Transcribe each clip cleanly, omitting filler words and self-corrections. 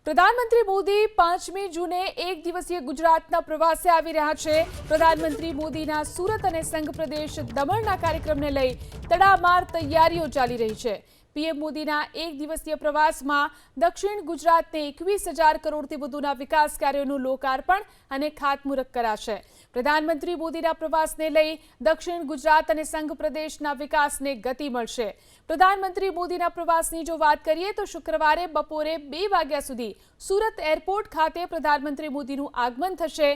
પ્રધાનમંત્રી મોદી 5મી જૂને એક દિવસીય ગુજરાતના પ્રવાસે આવી રહ્યા છે। પ્રધાનમંત્રી મોદીના સુરત અને સંઘ પ્રદેશ દમણના કાર્યક્રમને લઈ તડામાર તૈયારીઓ ચાલી રહી છે। પીએમ મોદીના એક દિવસીય પ્રવાસમાં દક્ષિણ ગુજરાતને 21,000 કરોડથી વધુના વિકાસ કાર્યોનું લોકાર્પણ અને ખાતમુહૂર્ત કરાશે। પ્રધાનમંત્રી મોદીના પ્રવાસને લઈ દક્ષિણ ગુજરાત અને સંઘ પ્રદેશના વિકાસને ગતિ મળશે। પ્રધાનમંત્રી મોદીના પ્રવાસની જો વાત કરીએ તો શુક્રવારે બપોરે 2 વાગ્યા સુધી સુરત એરપોર્ટ ખાતે પ્રધાનમંત્રી મોદીનું આગમન થશે।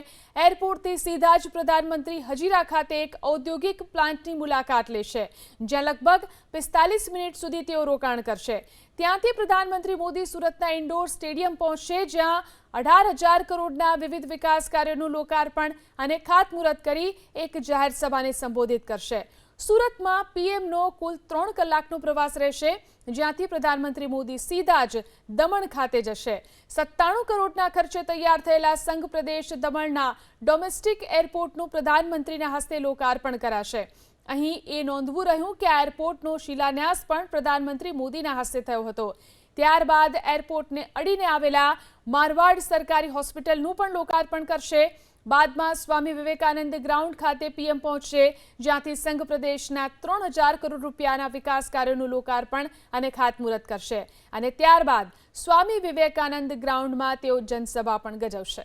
એરપોર્ટથી સીધા જ પ્રધાનમંત્રી હજીરા ખાતે એક ઔદ્યોગિક પ્લાન્ટની મુલાકાત લેશે, જ્યાં લગભગ 45 મિનિટ સુધી તેઓ રોકાણ કરશે। ત્યાંથી પ્રધાનમંત્રી મોદી સુરતના ઇન્ડોર સ્ટેડિયમ પહોંચશે, જ્યાં 18,000 કરોડના વિવિધ વિકાસ કાર્યોનું લોકાર્પણ અને ખાતમુહૂર્ત કરી એક જાહેર સભાને સંબોધિત કરશે। સુરતમાં પીએમનો કુલ 3 કલાકનો પ્રવાસ રહેશે, જ્યાંથી પ્રધાનમંત્રી મોદી સીધા જ દમણ ખાતે જશે। 97 કરોડના ખર્ચે તૈયાર થયેલા સંઘ પ્રદેશ દમણના ડોમેસ્ટિક એરપોર્ટનું પ્રધાનમંત્રીના હસ્તે લોકાર્પણ કરાશે। અહીં એ નોંધવું રહ્યું કે આ એરપોર્ટનો શિલાન્યાસ પણ પ્રધાનમંત્રી મોદીના હસ્તે થયો હતો। ત્યારબાદ એરપોર્ટને અડીને આવેલા મારવાડ સરકારી હોસ્પિટલનું પણ લોકાર્પણ કરશે। બાદમાં સ્વામી વિવેકાનંદ ગ્રાઉન્ડ ખાતે પીએમ પહોંચશે, જ્યાંથી સંઘ પ્રદેશના 3,000 કરોડ રૂપિયાના વિકાસ કાર્યોનું લોકાર્પણ અને ખાતમુહૂર્ત કરશે અને ત્યારબાદ સ્વામી વિવેકાનંદ ગ્રાઉન્ડમાં તેઓ જનસભા પણ ગજવશે।